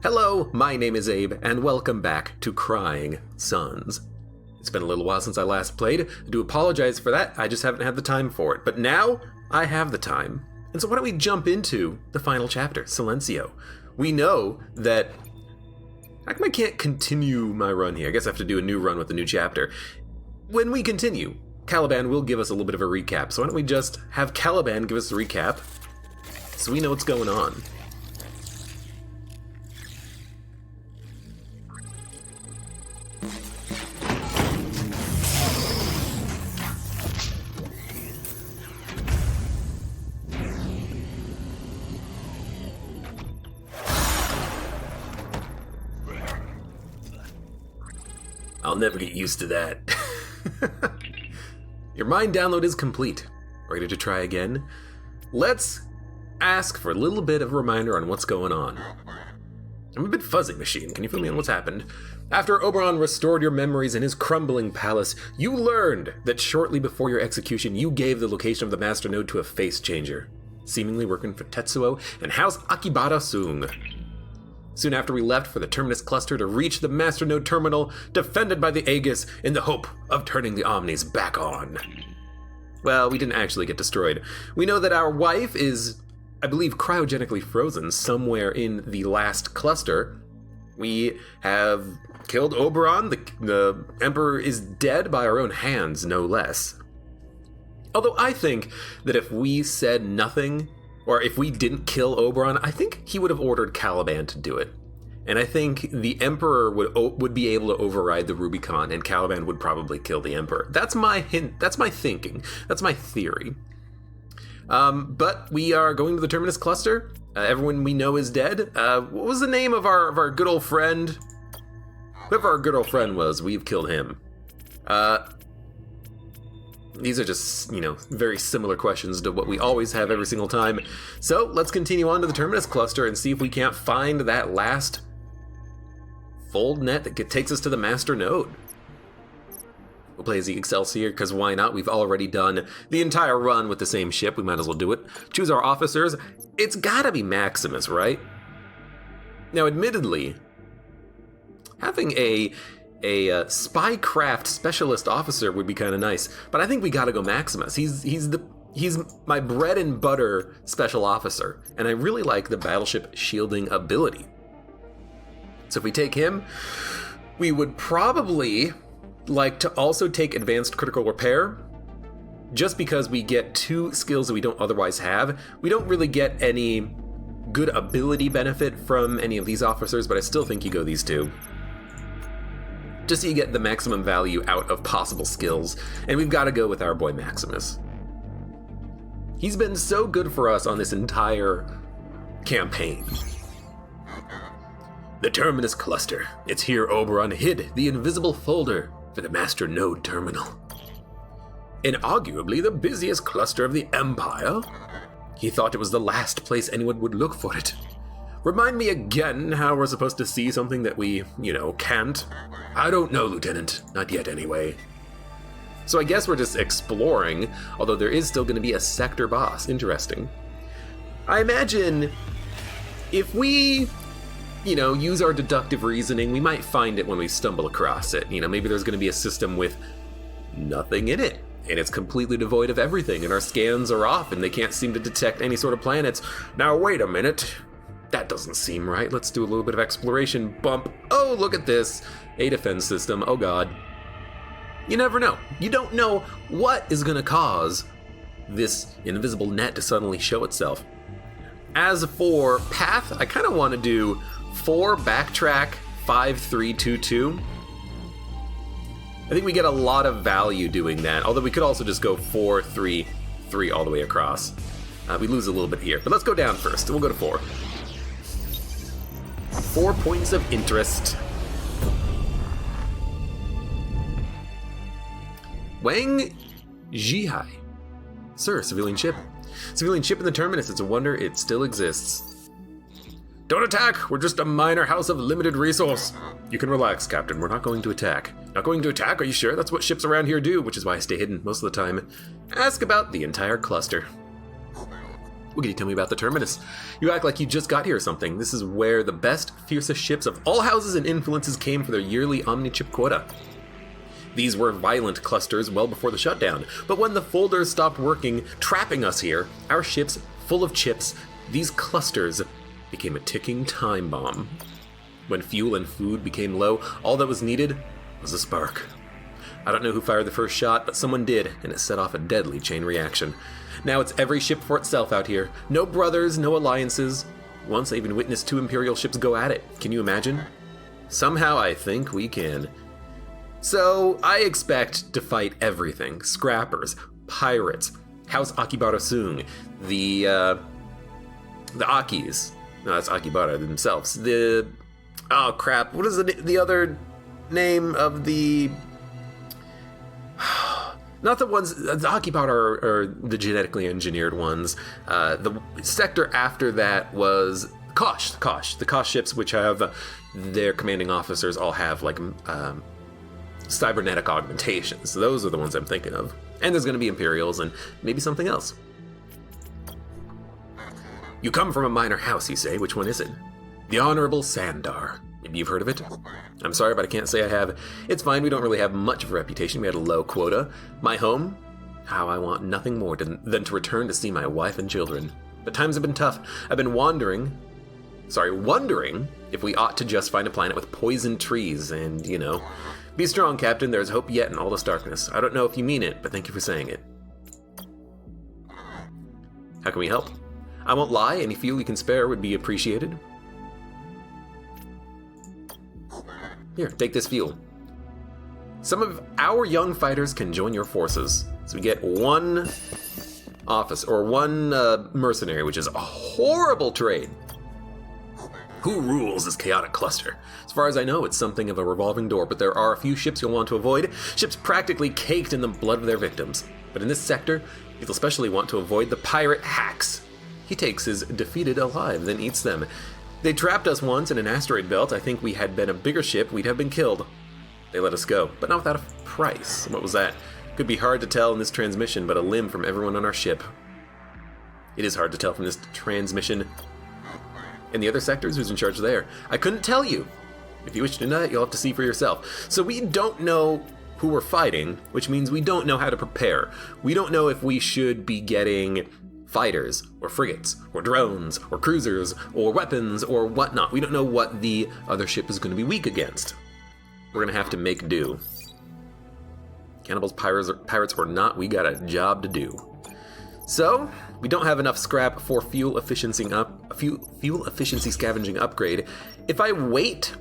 Hello, my name is Abe, and welcome back to Crying Sons. It's been a little while since I last played. I do apologize for that, I just haven't had the time for it. But now, I have the time. And so why don't we jump into the final chapter, Silencio. We know that... How come I can't continue my run here? I guess I have to do a new run with the new chapter. When we continue, Caliban will give us a little bit of a recap. So why don't we just have Caliban give us a recap so we know what's going on. I'll never get used to that. Your mind download is complete. Ready to try again? Let's ask for a little bit of a reminder on what's going on. I'm a bit fuzzy, machine. Can you fill me in what's happened? After Oberon restored your memories in his crumbling palace, you learned that shortly before your execution, you gave the location of the Master Node to a face changer, seemingly working for Tetsuo and House Akibara Sung. Soon after, we left for the Terminus Cluster to reach the Master Node Terminal, defended by the Aegis in the hope of turning the Omnis back on. Well, we didn't actually get destroyed. We know that our wife is, I believe, cryogenically frozen somewhere in the last cluster. We have killed Oberon. The Emperor is dead by our own hands, no less. Although I think that if we said nothing, or if we didn't kill Oberon, I think he would have ordered Caliban to do it. And I think the Emperor would be able to override the Rubicon, and Caliban would probably kill the Emperor. That's my hint. That's my thinking. That's my theory. But we are going to the Terminus Cluster. Everyone we know is dead. What was the name of our good old friend? Whoever our good old friend was, we've killed him. These are just, very similar questions to what we always have every single time. So let's continue on to the Terminus Cluster and see if we can't find that last fold net that takes us to the Master Node. We'll play as the Excelsior, because why not? We've already done the entire run with the same ship. We might as well do it. Choose our officers. It's gotta be Maximus, right? Now, admittedly, having a spycraft specialist officer would be kind of nice, but I think we gotta go Maximus. He's my bread and butter special officer, and I really like the battleship shielding ability. So if we take him, we would probably like to also take advanced critical repair, just because we get two skills that we don't otherwise have. We don't really get any good ability benefit from any of these officers, but I still think you go these two, just so you get the maximum value out of possible skills, and we've got to go with our boy Maximus. He's been so good for us on this entire campaign. The Terminus Cluster. It's here Oberon hid the invisible folder for the Master Node Terminal. Inarguably the busiest cluster of the Empire. He thought it was the last place anyone would look for it. Remind me again how we're supposed to see something that we, can't? I don't know, Lieutenant. Not yet, anyway. So I guess we're just exploring, although there is still going to be a sector boss. Interesting. I imagine if we, use our deductive reasoning, we might find it when we stumble across it. Maybe there's going to be a system with nothing in it, and it's completely devoid of everything, and our scans are off, and they can't seem to detect any sort of planets. Now, wait a minute. That doesn't seem right. Let's do a little bit of exploration. Bump. Oh, look at this. A defense system. Oh, God. You never know. You don't know what is going to cause this invisible net to suddenly show itself. As for path, I kind of want to do 4 backtrack 5322. I think we get a lot of value doing that, although we could also just go 433 all the way across. We lose a little bit here, but let's go down first. We'll go to 4. 4 points of interest. Wang Zhihai. Sir, civilian ship. Civilian ship in the Terminus. It's a wonder it still exists. Don't attack! We're just a minor house of limited resource. You can relax, Captain. We're not going to attack. Not going to attack? Are you sure? That's what ships around here do, which is why I stay hidden most of the time. Ask about the entire cluster. What can you tell me about the Terminus? You act like you just got here or something. This is where the best, fiercest ships of all houses and influences came for their yearly omni-chip quota. These were violent clusters well before the shutdown, but when the folders stopped working, trapping us here, our ships full of chips, these clusters became a ticking time bomb. When fuel and food became low, all that was needed was a spark. I don't know who fired the first shot, but someone did, and it set off a deadly chain reaction. Now it's every ship for itself out here. No brothers, no alliances. Once I even witnessed 2 Imperial ships go at it. Can you imagine? Somehow I think we can. So I expect to fight everything. Scrappers, pirates, House Akibara Sung, the Akis. No, that's Akibara themselves. Oh crap, what is the other name of the... Not the ones, the Akibara are the genetically engineered ones. The sector after that was Kosh. The Kosh ships, which have their commanding officers all have like cybernetic augmentations. So those are the ones I'm thinking of. And there's going to be Imperials and maybe something else. You come from a minor house, you say. Which one is it? The Honorable Sandar. Maybe you've heard of it? I'm sorry, but I can't say I have. It's fine, we don't really have much of a reputation. We had a low quota. My home? How I want nothing more than to return to see my wife and children. But times have been tough. I've been wondering if we ought to just find a planet with poison trees and, you know. Be strong, Captain. There's hope yet in all this darkness. I don't know if you mean it, but thank you for saying it. How can we help? I won't lie, any fuel you can spare would be appreciated. Here, take this fuel. Some of our young fighters can join your forces. So we get one mercenary, which is a horrible trade. Who rules this chaotic cluster? As far as I know, it's something of a revolving door, but there are a few ships you'll want to avoid. Ships practically caked in the blood of their victims. But in this sector, you'll especially want to avoid the pirate Hax. He takes his defeated alive, then eats them. They trapped us once in an asteroid belt. I think we had been a bigger ship, we'd have been killed. They let us go, but not without a price. What was that? Could be hard to tell in this transmission, but a limb from everyone on our ship. It is hard to tell from this transmission. In the other sectors, who's in charge there? I couldn't tell you. If you wish to know that, you'll have to see for yourself. So we don't know who we're fighting, which means we don't know how to prepare. We don't know if we should be getting fighters, or frigates, or drones, or cruisers, or weapons, or whatnot. We don't know what the other ship is going to be weak against. We're going to have to make do. Cannibals, pirates or not, we got a job to do. So, we don't have enough scrap for fuel efficiency scavenging upgrade. If I wait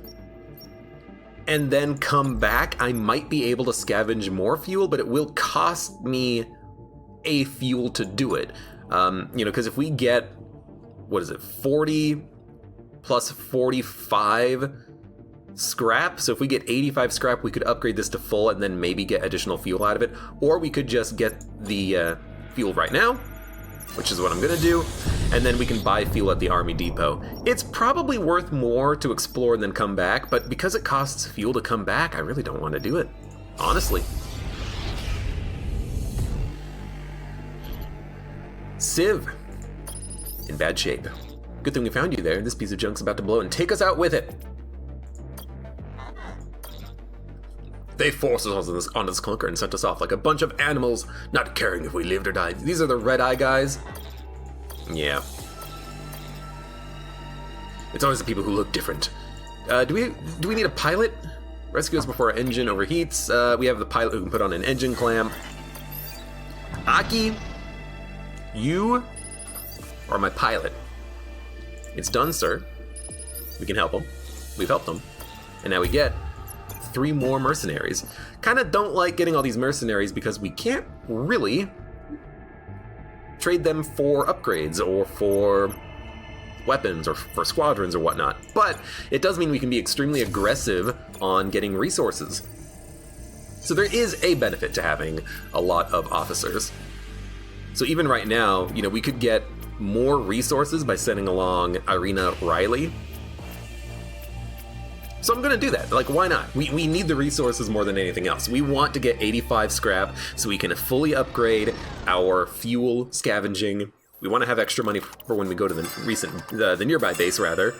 and then come back, I might be able to scavenge more fuel, but it will cost me a fuel to do it. Because if we get, 40 plus 45 scrap, so if we get 85 scrap, we could upgrade this to full and then maybe get additional fuel out of it, or we could just get the fuel right now, which is what I'm gonna do, and then we can buy fuel at the Army Depot. It's probably worth more to explore and then come back, but because it costs fuel to come back, I really don't want to do it, honestly. Civ. In bad shape. Good thing we found you there. This piece of junk's about to blow and take us out with it. They forced us onto this clunker and sent us off like a bunch of animals, not caring if we lived or died. These are the red-eye guys? Yeah. It's always the people who look different. Do we need a pilot? Rescue us before our engine overheats. We have the pilot who can put on an engine clamp. Aki, you are my pilot. It's done, sir. We can help him. We've helped him. And now we get 3 more mercenaries. Kind of don't like getting all these mercenaries because we can't really trade them for upgrades or for weapons or for squadrons or whatnot. But it does mean we can be extremely aggressive on getting resources. So there is a benefit to having a lot of officers. So even right now, we could get more resources by sending along Irina Riley. So I'm gonna do that. Like, why not? We need the resources more than anything else. We want to get 85 scrap so we can fully upgrade our fuel scavenging We want to have extra money for when we go to the nearby base, rather.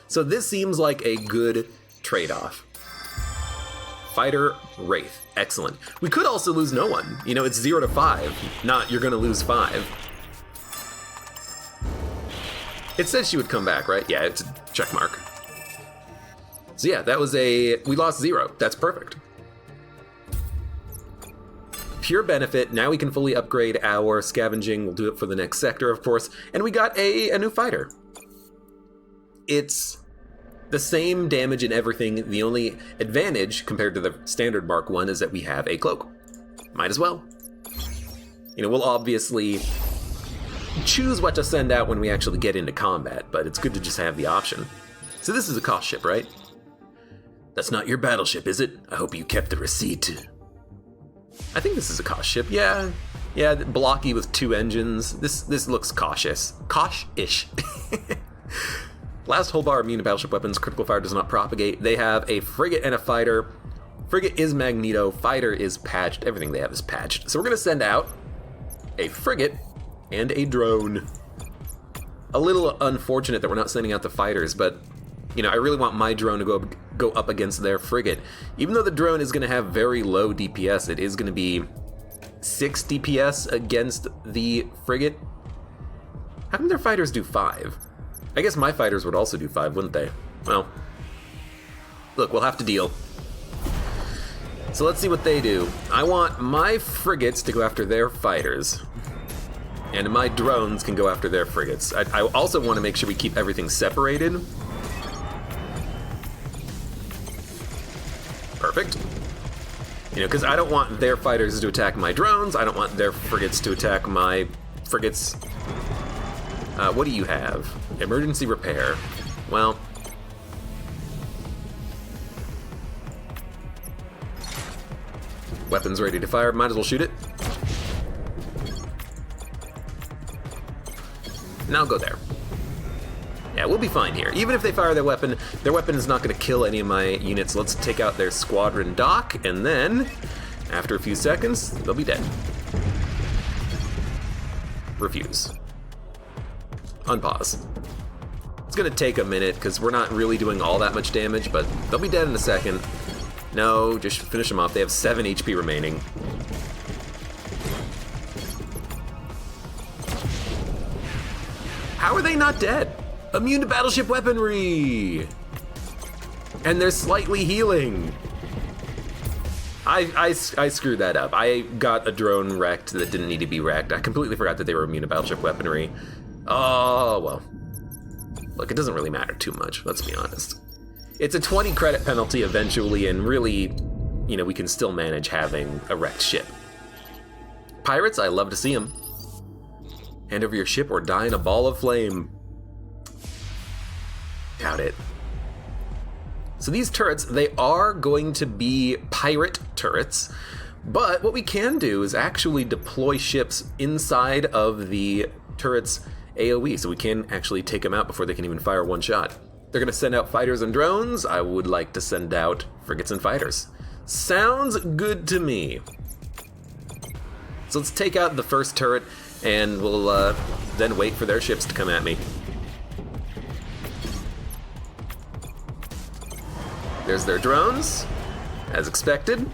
So this seems like a good trade-off. Fighter Wraith. Excellent. We could also lose no one. You know, it's 0 to 5, not you're going to lose 5. It says she would come back, right? Yeah, it's a check mark. So yeah, that was we lost 0. That's perfect. Pure benefit. Now we can fully upgrade our scavenging. We'll do it for the next sector, of course. And we got a new fighter. It's the same damage and everything. The only advantage compared to the standard Mark 1 is that we have a cloak. Might as well. You know, we'll obviously choose what to send out when we actually get into combat, but it's good to just have the option. So this is a cost ship, right? That's not your battleship, is it? I hope you kept the receipt. I think this is a cost ship, yeah. Yeah, blocky with 2 engines. This looks cautious. Cautish. Last whole bar immune to battleship weapons. Critical fire does not propagate. They have a frigate and a fighter. Frigate is Magneto. Fighter is patched. Everything they have is patched. So we're going to send out a frigate and a drone. A little unfortunate that we're not sending out the fighters, but you know, I really want my drone to go up against their frigate. Even though the drone is going to have very low DPS, it is going to be 6 DPS against the frigate. How come their fighters do 5? I guess my fighters would also do 5, wouldn't they? Well, look, we'll have to deal. So let's see what they do. I want my frigates to go after their fighters. And my drones can go after their frigates. I also want to make sure we keep everything separated. Perfect. You know, because I don't want their fighters to attack my drones. I don't want their frigates to attack my frigates. What do you have? Emergency repair. Well. Weapons ready to fire. Might as well shoot it. Now go there. Yeah, we'll be fine here. Even if they fire their weapon is not going to kill any of my units. Let's take out their squadron dock, and then, after a few seconds, they'll be dead. Refuse. Unpause. It's going to take a minute, because we're not really doing all that much damage, but they'll be dead in a second. No, just finish them off. They have 7 HP remaining. How are they not dead? Immune to battleship weaponry! And they're slightly healing. I screwed that up. I got a drone wrecked that didn't need to be wrecked. I completely forgot that they were immune to battleship weaponry. Oh, well. Look, it doesn't really matter too much, let's be honest. It's a 20 credit penalty eventually, and really, you know, we can still manage having a wrecked ship. Pirates, I love to see them. Hand over your ship or die in a ball of flame. Doubt it. So these turrets, they are going to be pirate turrets, but what we can do is actually deploy ships inside of the turret's AoE, so we can actually take them out before they can even fire one shot. They're going to send out fighters and drones. I would like to send out frigates and fighters. Sounds good to me. So let's take out the first turret, and we'll then wait for their ships to come at me. There's their drones, as expected.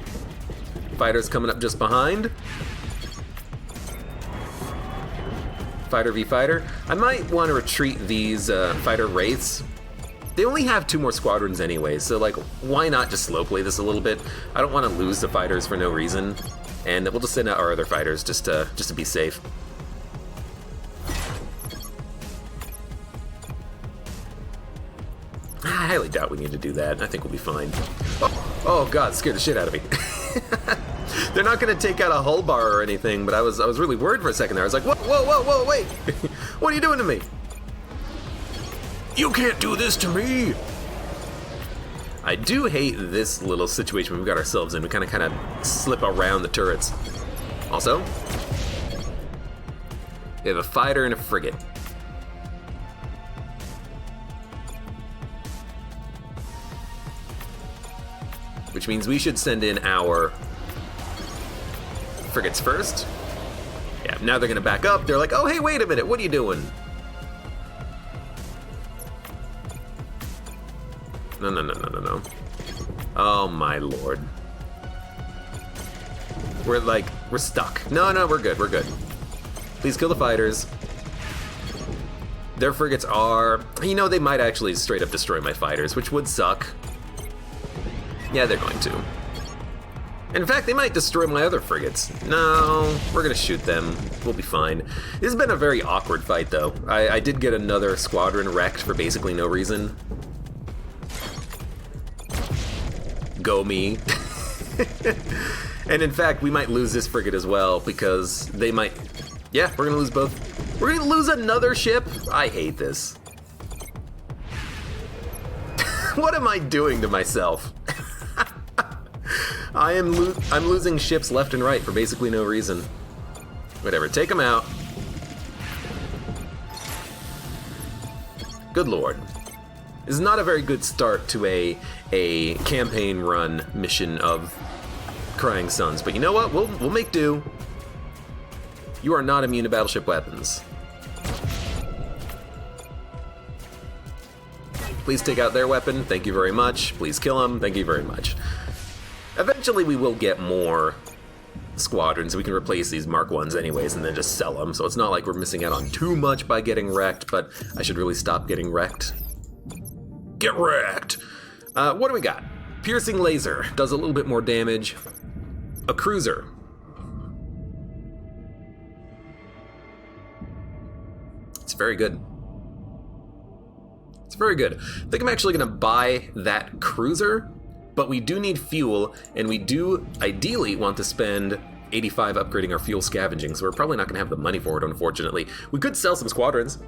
Fighters coming up just behind. Fighter v fighter. I might want to retreat these fighter wraiths. They only have 2 more squadrons anyway, so like, why not just slow play this a little bit? I don't want to lose the fighters for no reason, and we'll just send out our other fighters just to be safe. I highly doubt we need to do that. I think we'll be fine. Oh God, scared the shit out of me. They're not going to take out a hull bar or anything, but I was really worried for a second there. I was like, whoa, wait. What are you doing to me? You can't do this to me. I do hate this little situation we've got ourselves in. We kind of slip around the turrets. Also, we have a fighter and a frigate. Which means we should send in our frigates first. Yeah, Now they're gonna back up. They're like, oh, hey, wait a minute, what are you doing? No. Oh my lord. We're stuck. No, we're good. Please kill the fighters. Their frigates are, they might actually straight up destroy my fighters, which would suck. Yeah, they're going to. In fact, they might destroy my other frigates. No, we're gonna shoot them. We'll be fine. This has been a very awkward fight, though. I did get another squadron wrecked for basically no reason. Go me. And in fact, we might lose this frigate as well, because they might... Yeah, we're gonna lose both. We're gonna lose another ship? I hate this. What am I doing to myself? I'm losing ships left and right for basically no reason. Whatever, take them out. Good lord. This is not a very good start to a campaign run mission of Crying Suns, but you know what? We'll make do. You are not immune to battleship weapons. Please take out their weapon. Thank you very much. Please kill them. Thank you very much. Eventually we will get more squadrons. We can replace these Mark 1s anyways and then just sell them. So it's not like we're missing out on too much by getting wrecked, but I should really stop getting wrecked. Get wrecked! What do we got? Piercing laser. Does a little bit more damage. A cruiser. It's very good. It's very good. I think I'm actually going to buy that cruiser, but we do need fuel, and we do ideally want to spend 85 upgrading our fuel scavenging, so we're probably not going to have the money for it, unfortunately. We could sell some squadrons.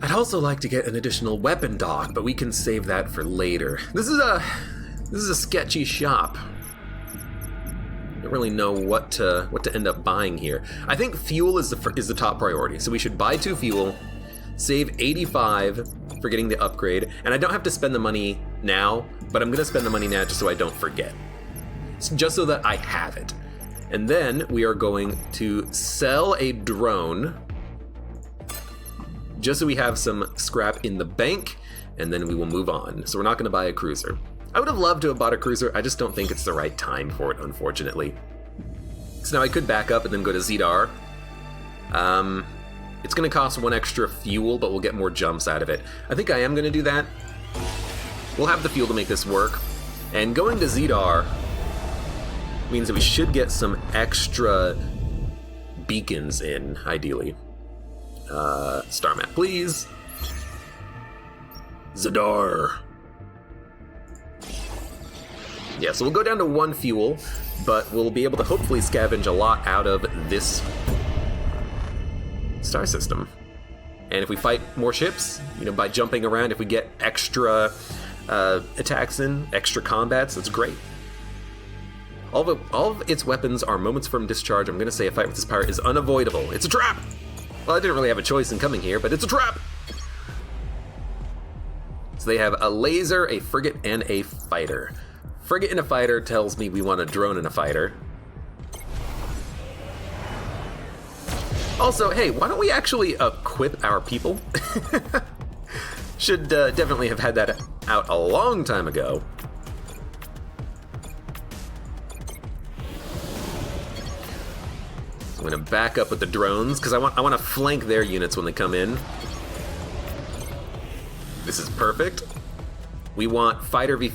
I'd also like to get an additional weapon dock, but we can save that for later. This is a sketchy shop. I don't really know what to end up buying here. I think fuel is the top priority, so we should buy 2 fuel, save 85 for getting the upgrade, and I don't have to spend the money now, but I'm gonna spend the money now just so I don't forget. It's just so that I have it. And then we are going to sell a drone, just so we have some scrap in the bank, and then we will move on. So we're not gonna buy a cruiser. I would have loved to have bought a cruiser, I just don't think it's the right time for it, unfortunately. So now I could back up and then go to Zedar. It's gonna cost 1 extra fuel, but we'll get more jumps out of it. I think I am gonna do that. We'll have the fuel to make this work. And going to Zedar means that we should get some extra beacons in, ideally. Star map, please. Zedar. Yeah, so we'll go down to 1 fuel, but we'll be able to hopefully scavenge a lot out of this star system. And if we fight more ships, by jumping around, if we get extra attacks in, extra combats, that's great. All of its weapons are moments from discharge. I'm gonna say a fight with this pirate is unavoidable. It's a trap! Well, I didn't really have a choice in coming here, but it's a trap! So they have a laser, a frigate, and a fighter. Frigate and a fighter tells me we want a drone and a fighter. Also, hey, why don't we actually equip our people? Should definitely have had that out a long time ago. I'm gonna back up with the drones because I want to flank their units when they come in. This is perfect. We want fighter v.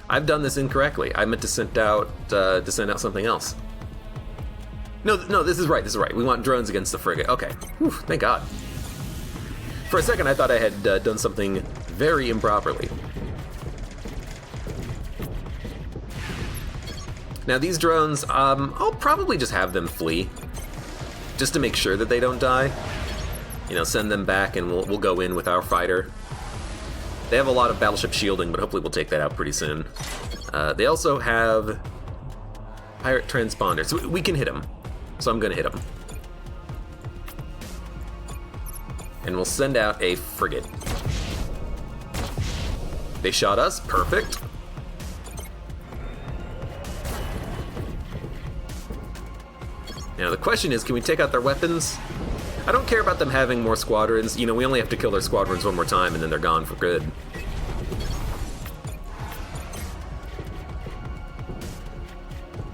I've done this incorrectly. I meant to send out something else. No, this is right. This is right. We want drones against the frigate. Okay. Whew, thank God. For a second, I thought I had done something very improperly. Now these drones, I'll probably just have them flee, just to make sure that they don't die. Send them back, and we'll go in with our fighter. They have a lot of battleship shielding, but hopefully we'll take that out pretty soon. They also have pirate transponders, so we can hit them. So I'm gonna hit them. And we'll send out a frigate. They shot us, perfect. Now the question is, can we take out their weapons? I don't care about them having more squadrons. You know, we only have to kill their squadrons one more time and then they're gone for good.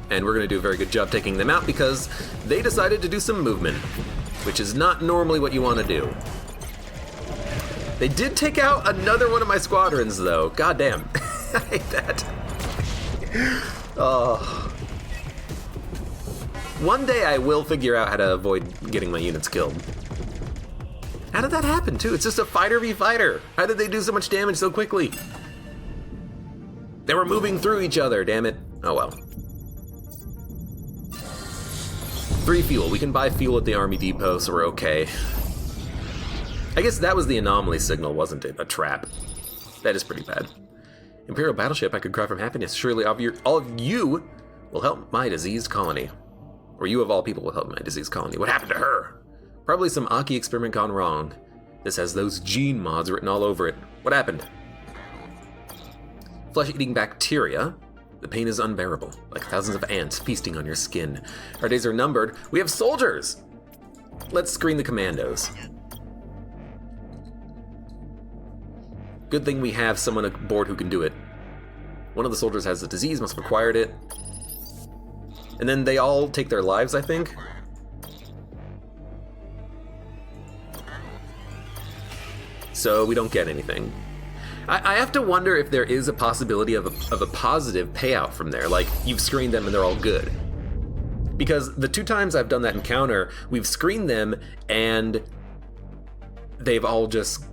And we're going to do a very good job taking them out because they decided to do some movement, which is not normally what you want to do. They did take out another one of my squadrons, though. God damn. I hate that. Oh. One day I will figure out how to avoid getting my units killed. How did that happen, too? It's just a fighter v fighter. How did they do so much damage so quickly? They were moving through each other, damn it. Oh well. 3 fuel. We can buy fuel at the army depot, so we're okay. I guess that was the anomaly signal, wasn't it? A trap. That is pretty bad. Imperial battleship, I could cry from happiness. Surely all of you will help my diseased colony. Or you of all people will help my diseased colony. What happened to her? Probably some Aki experiment gone wrong. This has those gene mods written all over it. What happened? Flesh-eating bacteria. The pain is unbearable, like thousands of ants feasting on your skin. Our days are numbered. We have soldiers! Let's screen the commandos. Good thing we have someone aboard who can do it. One of the soldiers has the disease, must have acquired it. And then they all take their lives, I think. So we don't get anything. I have to wonder if there is a possibility of a positive payout from there. Like, you've screened them and they're all good. Because the 2 times I've done that encounter, we've screened them and they've all just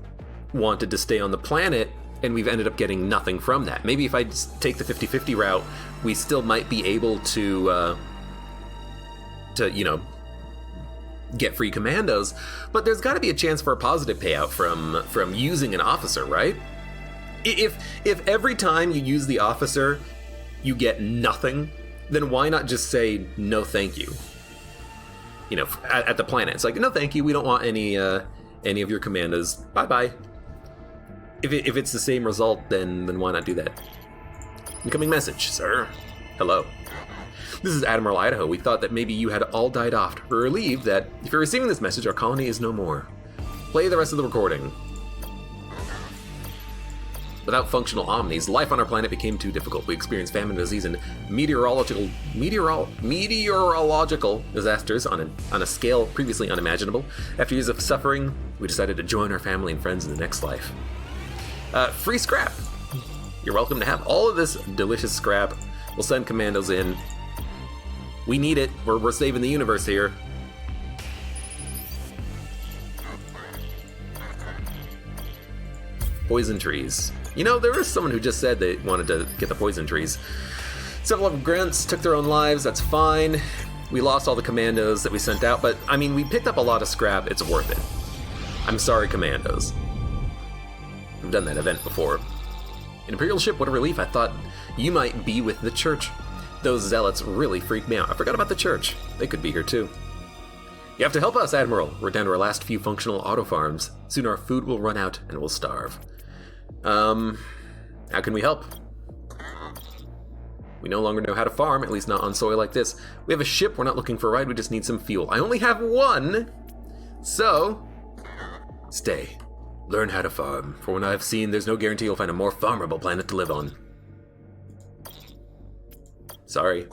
wanted to stay on the planet, and we've ended up getting nothing from that. Maybe if I just take the 50-50 route, we still might be able to you know, get free commandos, but there's got to be a chance for a positive payout from using an officer, right? If every time you use the officer, you get nothing, then why not just say no thank you? You know, at the planet. It's like, no thank you, we don't want any of your commandos. Bye-bye. If it's the same result, then why not do that? Incoming message, sir. Hello. This is Admiral Idaho. We thought that maybe you had all died off. We're relieved that if you're receiving this message, our colony is no more. Play the rest of the recording. Without functional omnis, life on our planet became too difficult. We experienced famine, disease, and meteorological disasters on a scale previously unimaginable. After years of suffering, we decided to join our family and friends in the next life. Free scrap. You're welcome to have all of this delicious scrap. We'll send commandos in. We need it. We're saving the universe here. Poison trees. You know, there was someone who just said they wanted to get the poison trees. Several of grunts took their own lives. That's fine. We lost all the commandos that we sent out, but I mean, we picked up a lot of scrap. It's worth it. I'm sorry, commandos. I've done that event before. An Imperial ship, what a relief. I thought you might be with the church. Those zealots really freaked me out. I forgot about the church. They could be here too. You have to help us, Admiral. We're down to our last few functional auto farms. Soon our food will run out and we'll starve. How can we help? We no longer know how to farm, at least not on soil like this. We have a ship, we're not looking for a ride, we just need some fuel. I only have 1! So, stay. Learn how to farm. For what I've seen, there's no guarantee you'll find a more farmable planet to live on. Sorry.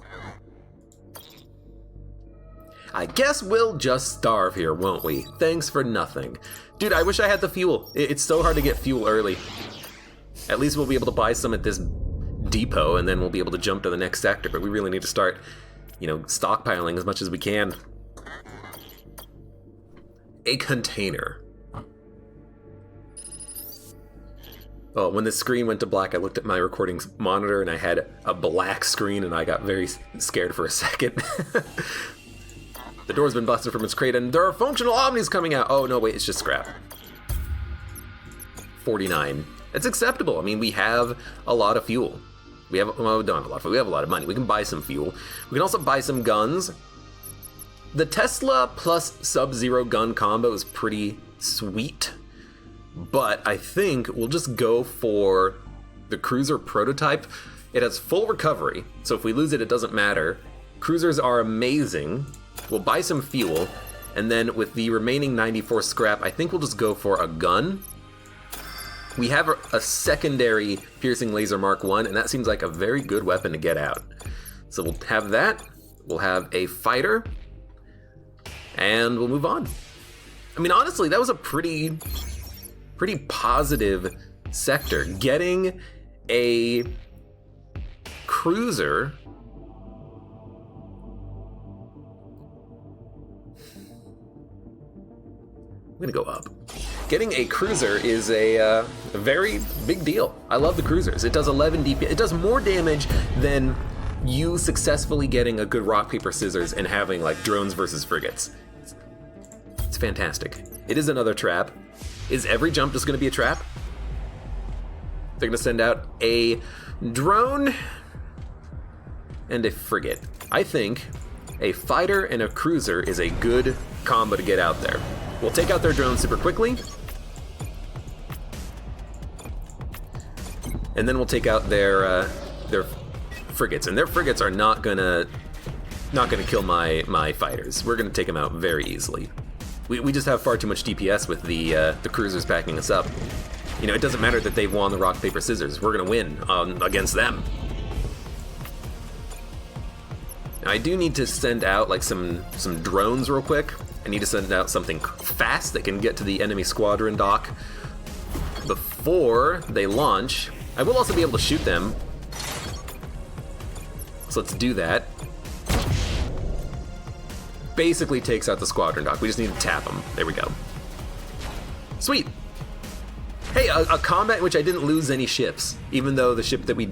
I guess we'll just starve here, won't we? Thanks for nothing. Dude, I wish I had the fuel. It's so hard to get fuel early. At least we'll be able to buy some at this depot, and then we'll be able to jump to the next sector, but we really need to start, you know, stockpiling as much as we can. A container. Oh, when the screen went to black, I looked at my recording monitor and I had a black screen and I got very scared for a second. The door's been busted from its crate and there are functional omnis coming out. Oh, no, wait, it's just scrap. 49. It's acceptable. I mean, we have a lot of fuel. We have, well, we don't have a lot of fuel. We have a lot of money. We can buy some fuel. We can also buy some guns. The Tesla plus Sub-Zero gun combo is pretty sweet. But I think we'll just go for the cruiser prototype. It has full recovery, so if we lose it, it doesn't matter. Cruisers are amazing. We'll buy some fuel, and then with the remaining 94 scrap, I think we'll just go for a gun. We have a secondary piercing laser Mark 1, and that seems like a very good weapon to get out. So we'll have that, we'll have a fighter, and we'll move on. I mean, honestly, that was a pretty positive sector. Getting a cruiser... I'm gonna go up. Getting a cruiser is a very big deal. I love the cruisers. It does 11 DPS. It does more damage than you successfully getting a good rock, paper, scissors and having like drones versus frigates. It's fantastic. It is another trap. Is every jump just gonna be a trap? They're gonna send out a drone and a frigate. I think a fighter and a cruiser is a good combo to get out there. We'll take out their drones super quickly. And then we'll take out their frigates. And their frigates are not gonna kill my fighters. We're gonna take them out very easily. We just have far too much DPS with the cruisers backing us up. You know, it doesn't matter that they've won the rock, paper, scissors. We're gonna win against them. Now, I do need to send out like some drones real quick. I need to send out something fast that can get to the enemy squadron dock before they launch. I will also be able to shoot them. So let's do that. Basically takes out the squadron dock. We just need to tap them. There we go. Sweet. Hey, a combat in which I didn't lose any ships, even though the ship that we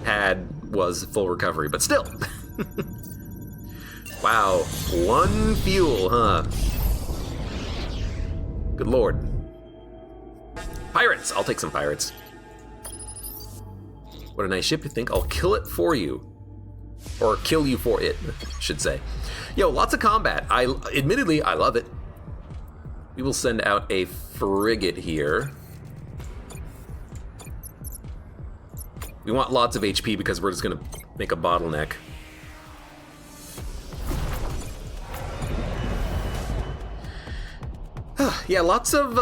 had was full recovery, but still. Wow, 1 fuel, huh? Good lord. Pirates! I'll take some pirates. What a nice ship, you think? I'll kill it for you. Or kill you for it, I should say. Yo, lots of combat. Admittedly, I love it. We will send out a frigate here. We want lots of HP because we're just gonna make a bottleneck. Yeah, lots of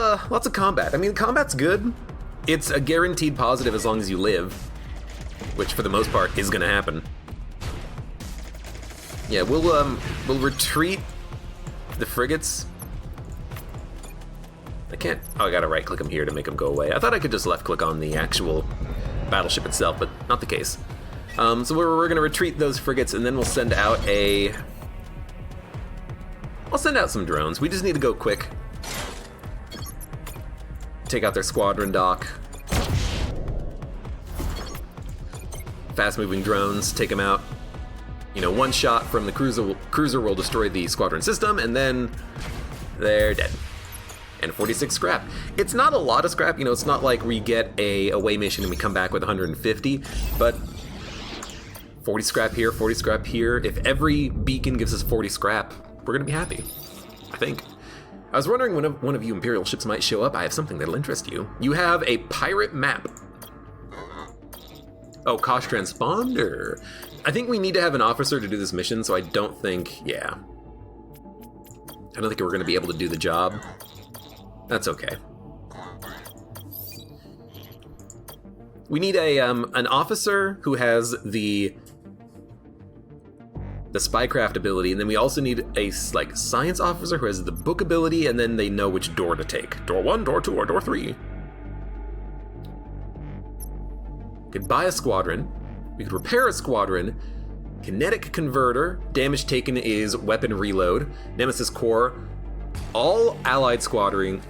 combat. I mean, combat's good. It's a guaranteed positive as long as you live, which for the most part is gonna happen. Yeah, we'll retreat the frigates. I can't. Oh, I gotta right-click them here to make them go away. I thought I could just left-click on the actual battleship itself, but not the case. So we're gonna retreat those frigates, and then we'll send out I'll send out some drones. We just need to go quick. Take out their squadron dock. Fast-moving drones, take them out. You know, one shot from the cruiser will destroy the squadron system, and then they're dead. And 46 scrap. It's not a lot of scrap, you know, it's not like we get a away mission and we come back with 150, but 40 scrap here, 40 scrap here. If every beacon gives us 40 scrap, we're gonna be happy, I think. I was wondering when one of you Imperial ships might show up. I have something that'll interest you. You have a pirate map. Oh, Kosh transponder. I think we need to have an officer to do this mission, so I don't think, yeah. I don't think we're gonna be able to do the job. That's okay. We need an officer who has the spycraft ability, and then we also need a like science officer who has the book ability, and then they know which door to take. Door 1, door 2, or door 3. We could buy a squadron. We could repair a squadron. Kinetic converter. Damage taken is weapon reload. Nemesis core. All allied squadrons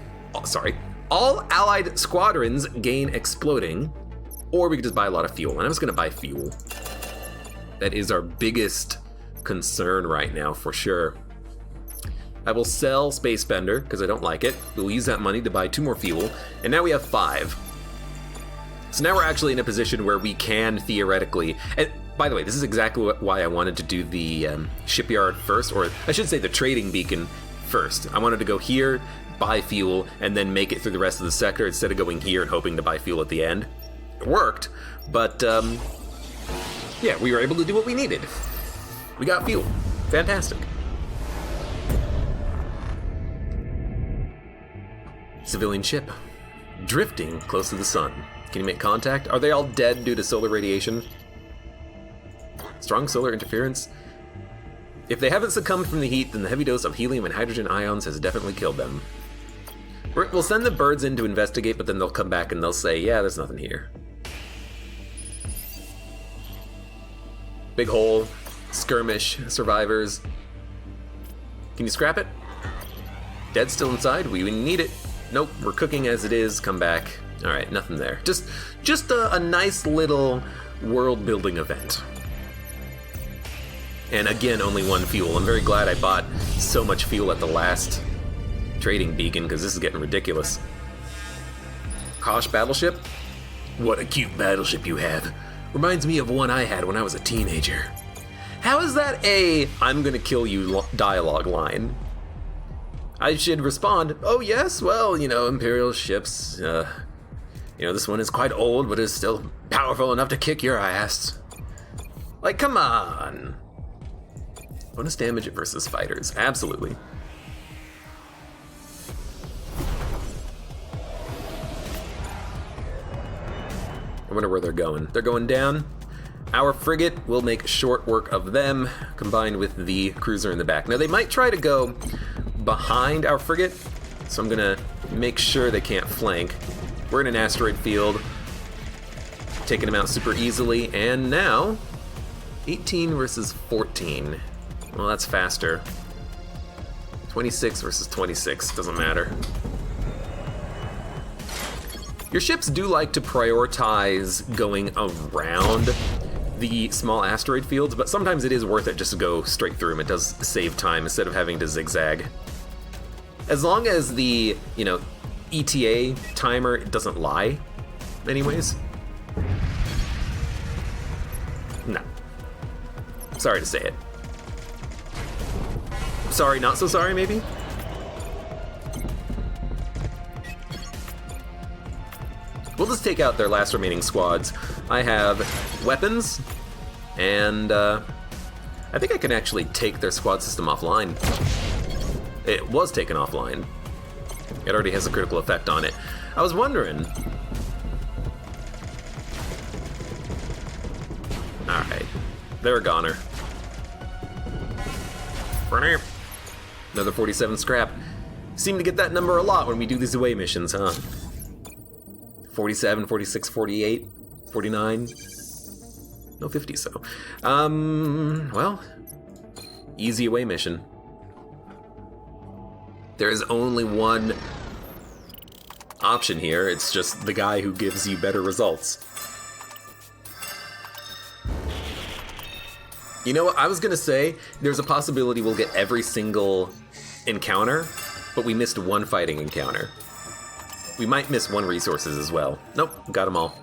gain exploding. Or we could just buy a lot of fuel, and I'm just gonna buy fuel. That is our biggest concern right now, for sure. I will sell Space Bender, because I don't like it. We'll use that money to buy 2 more fuel, and now we have 5. So now we're actually in a position where we can theoretically, and by the way, this is exactly why I wanted to do the shipyard first, or I should say the trading beacon first. I wanted to go here, buy fuel, and then make it through the rest of the sector instead of going here and hoping to buy fuel at the end. It worked, but yeah, we were able to do what we needed. We got fuel. Fantastic. Civilian ship. Drifting close to the sun. Can you make contact? Are they all dead due to solar radiation? Strong solar interference? If they haven't succumbed from the heat, then the heavy dose of helium and hydrogen ions has definitely killed them. We'll send the birds in to investigate, but then they'll come back and they'll say, yeah, there's nothing here. Big hole, skirmish, survivors. Can you scrap it? Dead still inside? We need it. Nope, we're cooking as it is. Come back. All right, nothing there. Just a nice little world-building event. And again, only one fuel. I'm very glad I bought so much fuel at the last trading beacon, because this is getting ridiculous. Kosh battleship? What a cute battleship you have. Reminds me of one I had when I was a teenager. How is that a "I'm gonna kill you" dialogue line? I should respond, oh yes, well, Imperial ships, this one is quite old, but is still powerful enough to kick your ass. Like, come on. Bonus damage versus fighters, absolutely. I wonder where they're going. They're going down. Our frigate will make short work of them, combined with the cruiser in the back. Now, they might try to go behind our frigate, so I'm gonna make sure they can't flank. We're in an asteroid field, taking them out super easily, and now 18 versus 14. Well, that's faster. 26 versus 26, doesn't matter. Your ships do like to prioritize going around the small asteroid fields, but sometimes it is worth it just to go straight through them. It does save time instead of having to zigzag. As long as the, ETA timer doesn't lie, anyways. No. Sorry to say it. Sorry, not so sorry, maybe? We'll just take out their last remaining squads. I have weapons, and I think I can actually take their squad system offline. It was taken offline. It already has a critical effect on it. I was wondering. Alright, they're a goner. Another 47 scrap. Seem to get that number a lot when we do these away missions, huh? 47, 46, 48, 49. No 50, so. Well, easy away mission. There is only one option here. It's just the guy who gives you better results. You know what? I was gonna say there's a possibility we'll get every single encounter, but we missed one fighting encounter. We might miss one resources as well. Nope, got them all.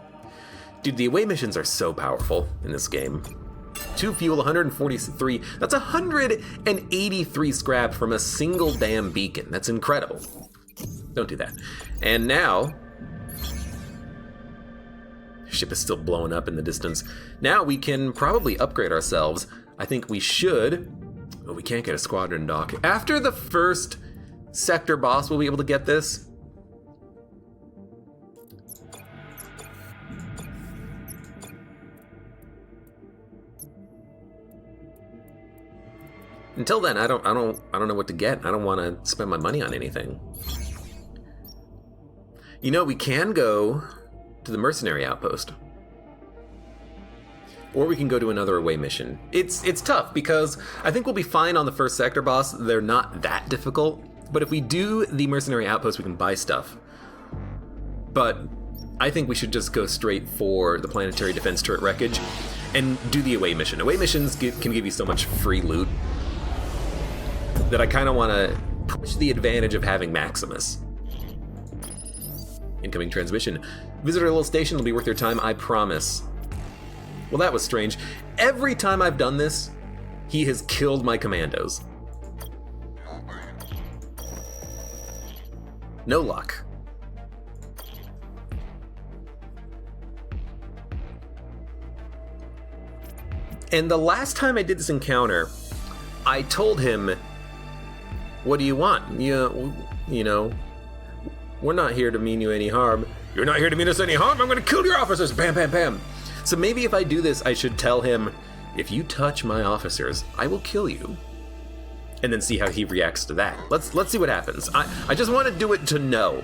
Dude, the away missions are so powerful in this game. 2 fuel, 143. That's 183 scrap from a single damn beacon. That's incredible. Don't do that. And now, ship is still blowing up in the distance. Now we can probably upgrade ourselves. I think we should. Oh, we can't get a squadron dock. After the first sector boss, we'll be able to get this. Until then, I don't know what to get. I don't want to spend my money on anything. We can go to the mercenary outpost, or we can go to another away mission. It's tough because I think we'll be fine on the first sector boss. They're not that difficult, but if we do the mercenary outpost, we can buy stuff. But I think we should just go straight for the planetary defense turret wreckage and do the away mission. Away missions can give you so much free loot that I kind of want to push the advantage of having Maximus. Incoming transmission. Visit our little station, it'll be worth your time, I promise. Well, that was strange. Every time I've done this, he has killed my commandos. No luck. And the last time I did this encounter, I told him, what do you want? You know, we're not here to mean you any harm. You're not here to mean us any harm? I'm gonna kill your officers! Bam, bam, bam! So maybe if I do this, I should tell him, if you touch my officers, I will kill you. And then see how he reacts to that. Let's see what happens. I just want to do it to know.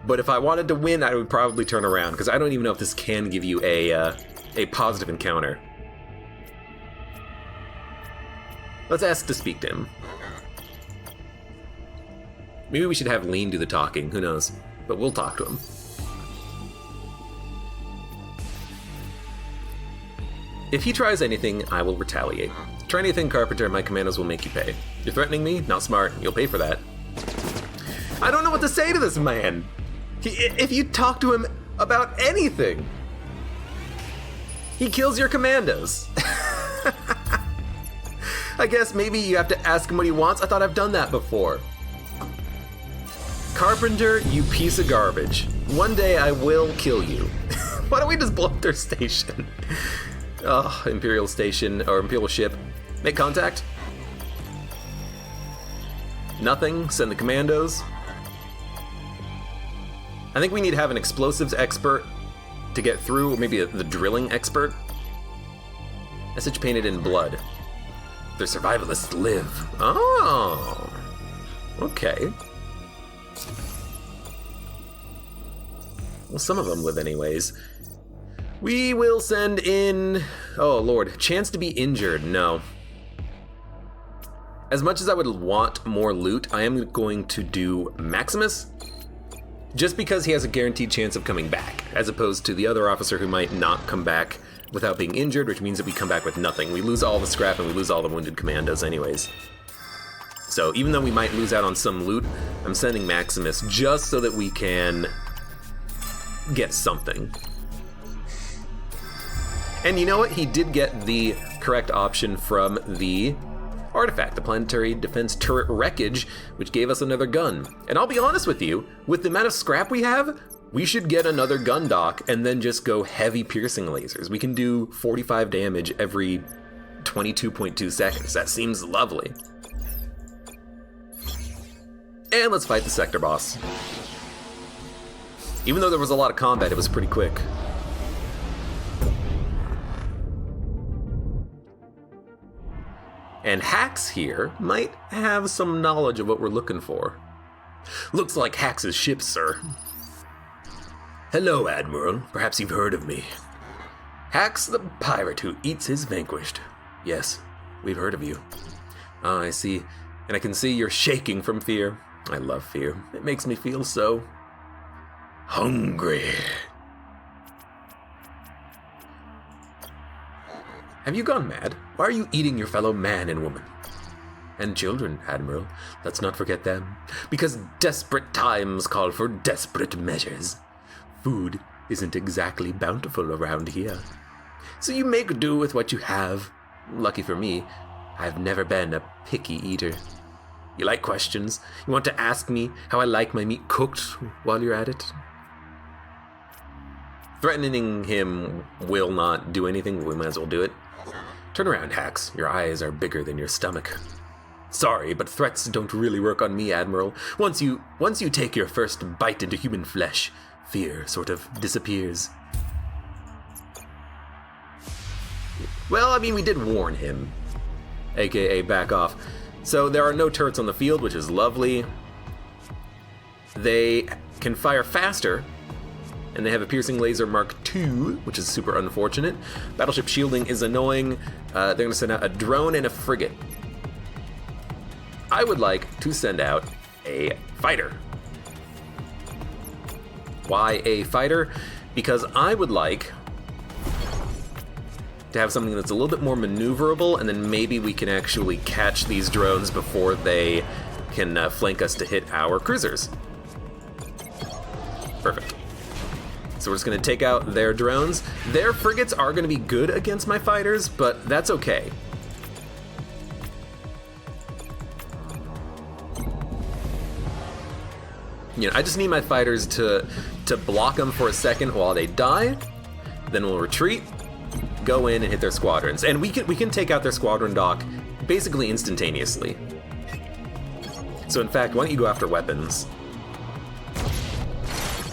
But if I wanted to win, I would probably turn around, because I don't even know if this can give you a positive encounter. Let's ask to speak to him. Maybe we should have Lean do the talking, who knows? But we'll talk to him. If he tries anything, I will retaliate. Try anything, Carpenter, my commandos will make you pay. You're threatening me? Not smart. You'll pay for that. I don't know what to say to this man. If you talk to him about anything, he kills your commandos. I guess maybe you have to ask him what he wants. I thought I've done that before. Carpenter, you piece of garbage. One day I will kill you. Why don't we just blow up their station? Oh, Imperial station, or Imperial ship. Make contact. Nothing. Send the commandos. I think we need to have an explosives expert to get through, or maybe the drilling expert. Message painted in blood. The survivalists live. Oh. Okay. Well, some of them live anyways. We will send in... Oh, Lord. Chance to be injured. No. As much as I would want more loot, I am going to do Maximus. Just because he has a guaranteed chance of coming back, as opposed to the other officer who might not come back without being injured, which means that we come back with nothing. We lose all the scrap and we lose all the wounded commandos anyways. So even though we might lose out on some loot, I'm sending Maximus just so that we can get something. And you know what? He did get the correct option from the artifact, the planetary defense turret wreckage, which gave us another gun. And I'll be honest with you, with the amount of scrap we have, we should get another gun dock and then just go heavy piercing lasers. We can do 45 damage every 22.2 seconds. That seems lovely. And let's fight the sector boss. Even though there was a lot of combat, it was pretty quick. And Hax here might have some knowledge of what we're looking for. Looks like Hax's ship, sir. Hello, Admiral. Perhaps you've heard of me. Hax, the pirate who eats his vanquished. Yes, we've heard of you. Ah, I see. And I can see you're shaking from fear. I love fear. It makes me feel so hungry. Have you gone mad? Why are you eating your fellow man and woman? And children, Admiral. Let's not forget them. Because desperate times call for desperate measures. Food isn't exactly bountiful around here. So you make do with what you have. Lucky for me, I've never been a picky eater. You like questions? You want to ask me how I like my meat cooked while you're at it? Threatening him will not do anything, but we might as well do it. Turn around, Hax. Your eyes are bigger than your stomach. Sorry, but threats don't really work on me, Admiral. Once you take your first bite into human flesh, fear sort of disappears. Well, I mean, we did warn him. AKA back off. So there are no turrets on the field, which is lovely. They can fire faster, and they have a piercing laser Mark II, which is super unfortunate. Battleship shielding is annoying. They're going to send out a drone and a frigate. I would like to send out a fighter. Why a fighter? Because I would like to have something that's a little bit more maneuverable, and then maybe we can actually catch these drones before they can flank us to hit our cruisers. Perfect. So we're just going to take out their drones. Their frigates are going to be good against my fighters, but that's okay. You know, I just need my fighters to block them for a second while they die. Then we'll retreat, go in and hit their squadrons. And we can take out their squadron dock basically instantaneously. So in fact, why don't you go after weapons?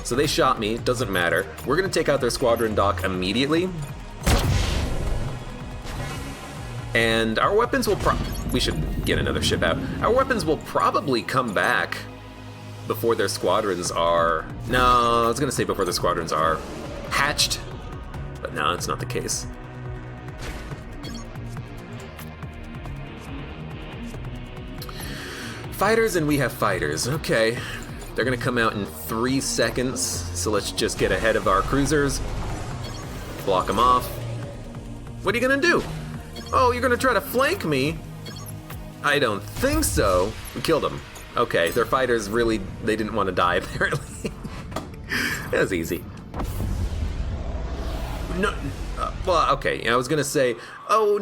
So they shot me, doesn't matter. We're gonna take out their squadron dock immediately. And our weapons will we should get another ship out. Our weapons will probably come back before their squadrons are... No, I was gonna say before their squadrons are hatched, but no, it's not the case. Fighters and we have fighters, okay. They're gonna come out in 3 seconds, so let's just get ahead of our cruisers. Block them off. What are you gonna do? Oh, you're gonna try to flank me? I don't think so. We killed them. Okay, their fighters really, they didn't want to die apparently. That was easy. No, well, okay, I was gonna say, oh,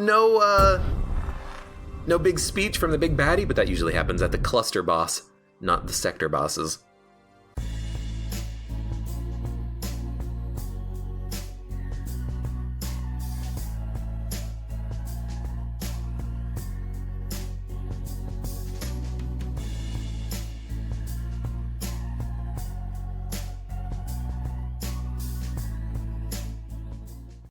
no big speech from the big baddie, but that usually happens at the cluster boss, not the sector bosses.